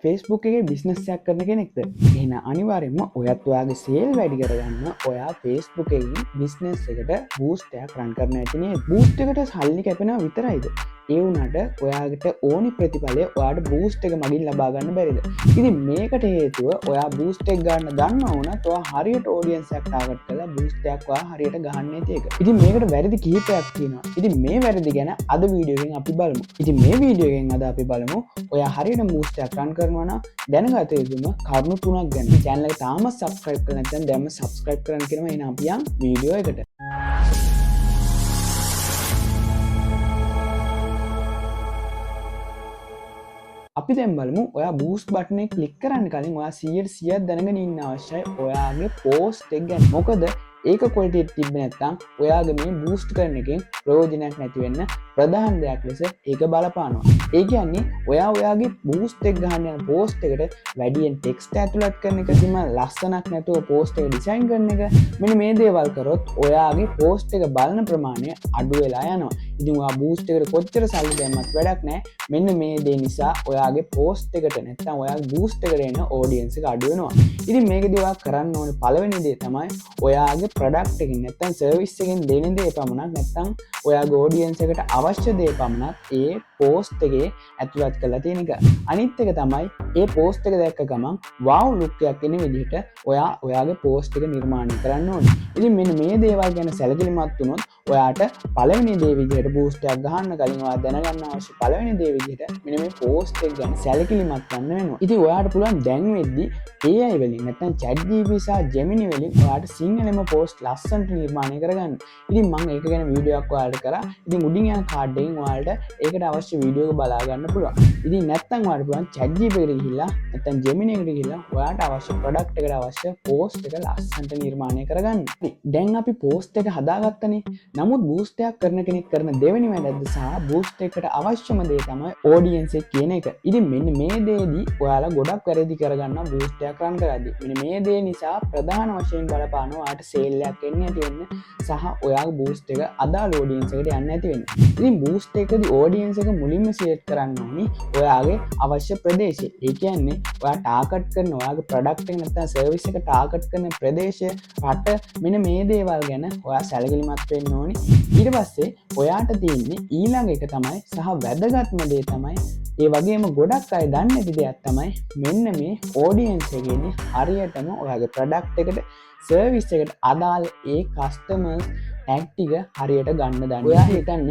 Facebook එකේ business එකක් කරන කෙනෙක්ද? එහෙනම් අනිවාර්යයෙන්ම ඔයත් ඔයාගේ සේල් වැඩි කරගන්න ඔයා Facebook එකකින් බිස්නස් එකට බූස්ට් එකක් රන් කරන්න ඇති නේද? බූස්ට් එකට සල්ලි කැපෙනවා විතරයිද? ඒ වුණාට ඔයාට ඕනි ප්‍රතිඵලය ඔයාට බූස්ට් එක මගින් ලබා ගන්න බැරිද? ඉතින් මේකට හේතුව ඔයා බූස්ට් එක ගන්න දන්නවා වුණත් ඔයා හරියට ඔඩියන්ස් එකක් ටාගට් කරලා බූස්ට් එකක් ඔයා හරියට ගහන්නේ නැති එක. ඉතින් මේකට වැරදි කිහිපයක් තියෙනවා. ඉතින් මේ වැරදි ගැන අද වීඩියෝ එකෙන් අපි බලමු. ඉතින් මේ වීඩියෝ එකෙන් අද අපි බලමු ඔයා හරියට බූස්ට් එකක් රන් කරනවා නම් දැනගත යුතුම කරුණු තුනක් ගැන. channel එක තාම subscribe කරලා නැත්නම් දැන්ම subscribe කරන්න කියනවා. එහෙනම් අපි යන් වීඩියෝ එකට. අපි දැන් බලමු ඔයා බූස්ට් බටන් එක ක්ලික් කරන්න කලින් ඔයා 100% දැනගෙන ඉන්න අවශ්‍යයි ඔයාගේ පෝස්ට් එක ගැන. මොකද ඒක ක්වොලිටි එක තිබ්බ නැත්නම් ඔයාගේ මේ බූස්ට් කරන එකෙන් ප්‍රයෝජනයක් නැති වෙන්න ප්‍රධාන දෙයක් ලෙස ඒක බලපානවා. ඒ කියන්නේ ඔයා ඔයාගේ බූස්ට් එක ගන්න යන පෝස්ට් එකට වැඩියෙන් ටෙක්ස්ට් ඇතුළත් කරන එක, කිසිම ලස්සනක් නැතුව පෝස්ට් එක ඩිසයින් කරන එක, මෙන්න මේ දේවල් කරොත් ඔයාගේ පෝස්ට් එක බලන ප්‍රමාණය අඩු වෙලා යනවා. ඉතින් ඔයා බූස්ට් එකට කොච්චර සල්ලි දැම්මත් වැඩක් නැහැ. මෙන්න මේ දේ නිසා ඔයාගේ පෝස්ට් එකට නැත්නම් ඔයාගේ බූස්ට් එකට එන ඔඩියන්ස් එක අඩු වෙනවා. ඉතින් මේකදී ඔයා කරන්න ඕනේ පළවෙනි දේ තමයි ඔයාගේ ප්‍රොඩක්ට් එකකින් නැත්නම් සර්විස් එකකින් දෙන දේ පමණක් නැත්නම් ඔයාගේ ඔඩියන්ස් එකට අවශ්‍ය දේ පමණක් ඒ පෝස්ට් එකේ ඇතුළත් කරලා තියෙන එක. අනිත් එක තමයි ඒ පෝස්ට් එක දැක්ක ගමන් wow look එකක් එන විදිහට ඔයා ඔයාගේ පෝස්ට් එක නිර්මාණය කරන්න ඕනේ. ඉතින් මෙන්න මේ දේවල් ගැන සැලකිලිමත් වුණොත් ඔයාට පළවෙනි දේ විදිහට බූස්ට් එකක් ගහන්න කලින් ඔයා දැනගන්න අවශ්‍ය පළවෙනි දේ විදිහට මෙන්න මේ පෝස්ට් එක ගැන සැලකිලිමත් වෙන්න වෙනවා. ඉතින් ඔයාට පුළුවන් දැන් වෙද්දි AI වලින් නැත්නම් ChatGPT සහ Gemini වලින් ඔයාට සිංහලෙම පෝස්ට් ලස්සනට නිර්මාණය කරගන්න. ඉතින් මම ඒක ගැන වීඩියෝ එකක් ඔයාලට කරා. ඉතින් උඩින් යන කාඩ් එකෙන් ඔයාලට ඒකට අවශ්‍ය වීඩියෝ එක බලා ගන්න පුළුවන්. ඉතින් නැත්නම් ඔයාලට පුළුවන් ChatGPT එකට ගිහිල්ලා නැත්නම් Gemini එකට ගිහිල්ලා ඔයාට අවශ්‍ය ප්‍රොඩක්ට් එකට අවශ්‍ය පෝස්ට් එක ලස්සනට නිර්මාණය කරගන්න. දැන් අපි පෝස්ට් එක හදාගත්තනේ. නමුත් බූස්ට් එකක් කරන කෙනෙක් කරන දෙවෙනි වැරද්ද සහ බූස්ට් එකට අවශ්‍යම දේ තමයි ඔඩියන්ස් එක කියන එක. ඉතින් මෙන්න මේ දේදී ඔයාලා ගොඩක් වැරදි කරගන්නවා බූස්ට් එකක් රන් කරද්දී. මෙන්න මේ දේ නිසා ප්‍රධාන වශයෙන් බලපානවා ඔයාට සේල් එකක් එන්නේ නැති වෙන්න සහ ඔයාගේ බූස්ට් එක අදාළ ඔඩියන්ස් එකට යන්නේ නැති වෙන්න. ඉතින් බූස්ට් එකේදී ඔඩියන්ස් එක මුලින්ම සිලෙක්ට් කරන්න ඕනි ඔයාගේ අවශ්‍ය ප්‍රදේශය. ඒ කියන්නේ ඔයා ටාගට් කරන ඔයාගේ ප්‍රොඩක්ට් එක නැත්නම් සර්විස් එක ටාගට් කරන ප්‍රදේශය, රට, මෙන්න මේ දේවල් ගැන ඔයා සැලකිලිමත් වෙන්න ඕනි. ඊට පස්සේ ඔයාට තියෙන්නේ ඊළඟ එක තමයි සහ වැදගත්ම දේ තමයි ඒ වගේම ගොඩක් අය දන්නේ නැති දෙයක් තමයි මෙන්න මේ ඔඩියන්ස් එකේදී හරියටම ඔයාගේ ප්‍රොඩක්ට් එකට සර්විස් එකට අදාළ ඒ කස්ටමර්ස් ටැග් ටික හරියට ගන්න දන්න. ඔයා හිතන්න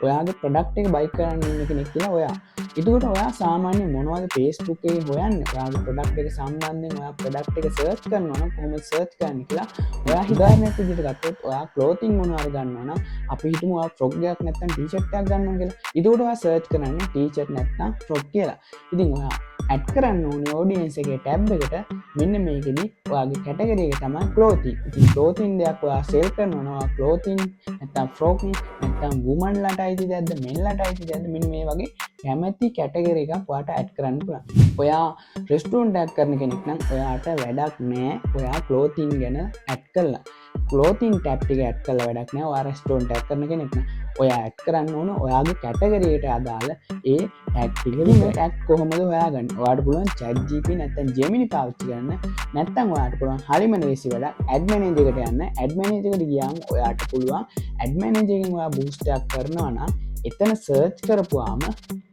ඔයාගේ ප්‍රොඩක්ට් එක බයි කරන්න ඉන්න කෙනෙක් කියලා ඔයා. එතකොට ඔයා සාමාන්‍යයෙන් මොනවද Facebook එකේ හොයන්නේ? ඔයාගේ ප්‍රොඩක්ට් එක සම්බන්ධයෙන් ඔයා ප්‍රොඩක්ට් එක සර්ච් කරනවා නම් කොහොමද සර්ච් කරන්නේ කියලා ඔයා හිතාගෙන විදිහට ගත්තොත් ඔයා ක්ලෝතින් මොනවාද ගන්නවා නම් අපි හිතමු ඔයා ෆ්‍රොක් එකක් නැත්නම් ටී-ෂර්ට් එකක් ගන්නවා කියලා. එතකොට ඔයා සර්ච් කරන්නේ ටී-ෂර්ට් නැත්නම් ෆ්‍රොක් කියලා. ඉතින් ඔයා ඇඩ් කරන්න ඕනේ ඔඩියන්ස් එකේ ටැබ් එකට. මෙන්න මේකෙදි ඔයාගේ කැටගරි එක තමයි ක්ලෝතින්. ඉතින් ක්ලෝතින් දෙයක් ඔයා සෙල් කරනවා නම් ඔයා ක්ලෝතින් නැත්නම් ෆ්‍රොක් නැත්නම් වුමන් ලට අයිති දෙයක්ද මෙන් ලට අයිති දෙයක්ද මෙන්න මේ වගේ කැමැති කැටගරි එකක් ඔයාට ඇඩ් කරන්න පුළුවන්. ඔයා රෙස්ටුරන්ට් එකක් කරන කෙනෙක් නම් ඔයාට වැඩක් නෑ ඔයා ක්ලෝතින් ගැන ඇඩ් කරලා. ක්ලෝතින් ටැබ් එක ඇඩ් කරලා වැඩක් නෑ. ඔයා රෙස්ටුරන්ට් එකක් කරන කෙනෙක් නම් ඔයා ඇඩ් කරන්න ඕන ඔයාගේ කැටගරියට අදාළ ඒ ටැග් ටික. ඉතින් ටැග් කොහොමද හොයාගන්නේ? ඔයාට පුළුවන් ChatGPT නැත්නම් Gemini පාවිච්චි කරන්න. නැත්නම් ඔයාට පුළුවන් හරිම ලේසි වැඩක් ඇඩ් මැනේජර් එකට යන්න. ඇඩ් මැනේජර් එකට ගියාම ඔයාට පුළුවන් ඇඩ් මැනේජර් එකෙන් ඔයා බූස්ට් එකක් කරනවා නම් එතන සර්ච් කරපුවාම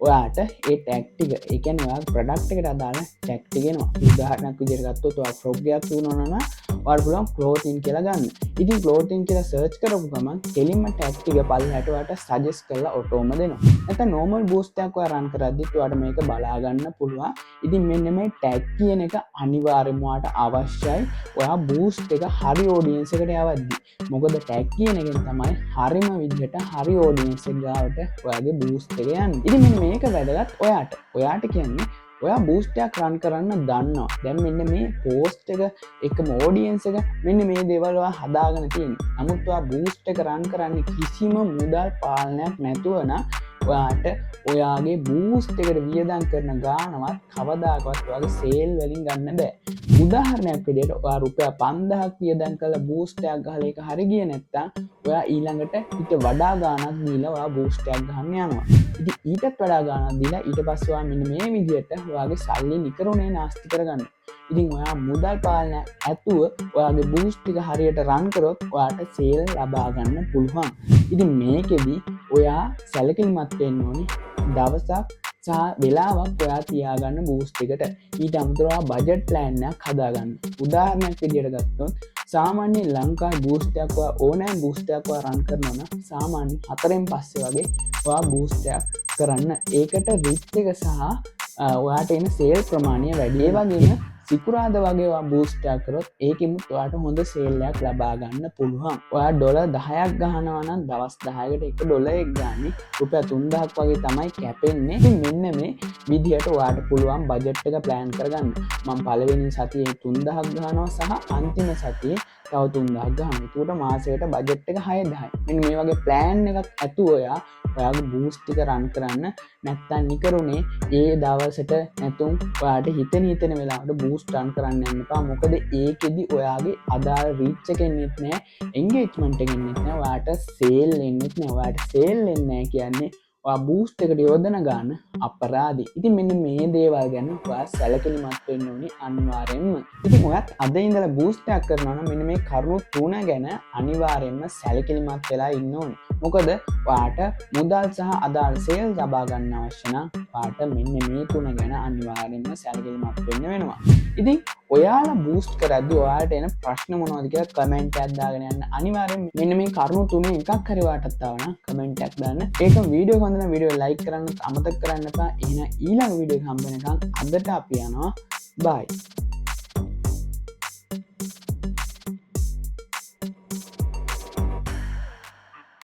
ඔයාට ඒ ටැග් ටික, ඒ කියන්නේ ඔයාගේ ප්‍රොඩක්ට් එකට අදාළ ටැග් ටික එනවා. උදාහරණයක් විදිහට ගත්තොත් ඔයා ෆ්‍රොක් එකක් තුනනවා නම් ඔයාට පුළුවන් ක්ලෝතින් කියලා ගන්න. ඉතින් ක්ලෝතින් කියලා සර්ච් කරපු ගමන් කෙලින්ම ටැග් ටික පල්ලෙහාට ඔයාට සජෙස්ට් කරලා ඔටෝම දෙනවා. නැත්නම් නෝමල් බූස්ට් එකක් ඔයා රන් කරද්දිත් ඔයාට මේක බලා ගන්න පුළුවන්. ඉතින් මෙන්න මේ ටැග් කියන එක අනිවාර්යයෙන්ම ඔයාට අවශ්‍යයි ඔයා බූස්ට් එක හරි ඔඩියන්ස් එකට යවද්දි. මොකද ටැග් කියන එකෙන් තමයි හරිම විදිහට හරි ඔඩියන්ස් එක ගාවට ඔයාගේ බූස්ට් එක යන්නේ. ඉතින් මෙන්න මේක වැදගත් ඔයාට. ඔයාට කියන්නේ ඔයා බූස්ට් එකක් රන් කරන්න දන්නවා. දැන් මෙන්න මේ පෝස්ට් එක එකම ඔඩියන්ස් එක මෙන්න මේ දේවල් ඔයා හදාගෙන තියෙනවා. නමුත් ඔයා බූස්ට් එක රන් කරන්නේ කිසිම මුදල් පාලනයක් නැතුව නම් ඔයාට ඔයාගේ බූස්ට් එකට වියදම් කරන ගානවත් කවදාකවත් ඔයාගේ සේල් වලින් ගන්න බෑ. උදාහරණයක් විදිහට ඔයා රුපියල් 5000ක් වියදම් කරලා බූස්ට් එකක් ගහලා ඒක හරි ගියේ නැත්තම් ඔයා ඊළඟට ඊට වඩා ගාණක් දීලා ඔයා බූස්ට් එකක් ගහන්න යනවා. ඉතින් ඊටත් වඩා ගාණක් දීලා ඊට පස්සේ ඔයා මෙන්න මේ විදිහට ඔයාගේ සල්ලි නිකරුණේ නාස්ති කරගන්න. ඉතින් ඔයා මුදල් පාලනය ඇතුව ඔයාගේ බූස්ට් එක හරියට රන් කරොත් ඔයාට සේල් ලබා ගන්න පුළුවන්. ඉතින් මේකෙදි ඔයා සැලකිලිමත් වෙන්න ඕනේ දවසක් සහ වෙලාවක් ඔයා තියාගන්න බූස්ට් එකට. ඊට අමතරව බජට් ප්ලෑන් එකක් හදාගන්න. උදාහරණයක් විදිහට ගත්තොත් සාමාන්‍ය ලංකාවේ බූස්ට් එකක් ඔයා ඕනෑම බූස්ට් එකක් ඔයා රන් කරනවා නම් සාමාන්‍ය 4න් පස්සේ වගේ ඔයා බූස්ට් එකක් කරන්න. ඒකට රිච් එක සහ ඔයාට එන සේල් ප්‍රමාණය වැඩි. ඒ වගේම සිකුරාද වගේ බූස්ට් එකක් කරොත් ඒකෙමුත් ඔයාට හොඳ සේල් එකක් ලබා ගන්න පුළුවන්. ඔයා ඩොලර් 10ක් ගහනවා නම් දවස් 10කට එක ඩොලරයක් ගන්නේ රුපියල් 3000ක් වගේ තමයි කැපෙන්නේ. ඉතින් මෙන්න මේ විදිහට ඔයාට පුළුවන් බජට් එක ප්ලෑන් කරගන්න. මම පළවෙනි සතියේ 3000ක් ගහනවා සහ අන්තිම සතියේ තව 3000ක් ගහනවා. ඒකට මාසෙකට බජට් එක 6000යි. මෙන්න මේ වගේ ප්ලෑන් එකක් ඇතුව ඔයාගේ බූස්ට් එක රන් කරන්න. නැත්තම් නිකරුණේ ඒ දවසට නැතුම් ඔයාට හිතෙන වෙලාවට බූස්ට් රන් කරන්න යන්න එපා. මොකද ඒකෙදි ඔයාගේ අදාළ රීච් එක එන්නෙත් නැහැ, එන්ගේජ්මන්ට් එක එන්නෙත් නැහැ, ඔයාට සේල් එන්නෙත් නැහැ. ඔයාට සේල් එන්නේ නැහැ කියන්නේ ඔයා බූස්ට් එකට යොදන ගාන අපරාධයි. ඉතින් මෙන්න මේ දේවල් ගැන ඔයා සැලකිලිමත් වෙන්න ඕනේ අනිවාර්යෙන්ම. ඉතින් ඔයත් අද ඉඳලා බූස්ට් එකක් කරනවා නම් මෙන්න මේ කරුණු 3 ගැන අනිවාර්යෙන්ම සැලකිලිමත් වෙලා ඉන්න ඕනේ. මොකද ඔයාට මුදල් සහ අදාළ සේල් ලබා ගන්න අවශ්‍ය නම් ඔයාට මෙන්න මේ 3 ගැන අනිවාර්යෙන්ම සැලකිලිමත් වෙන්න වෙනවා. ඉතින් ඔයාලා බූස්ට් කරද්දී ඔයාලට එන ප්‍රශ්න මොනවද කියලා කමෙන්ට් එකක් දාගෙන යන්න. අනිවාර්යෙන් මෙන්න මේ කරුණු 3 එකක් හරි වාටත් ආවනම් කමෙන්ට් එකක් දාන්න. ඒකම වීඩියෝ එක හොඳ නම් වීඩියෝ ලයික් කරන්න අමතක කරන්න එපා. එහෙනම් ඊළඟ වීඩියෝ එක හම්බ වෙනකන් අදට අපි යනවා. බයි.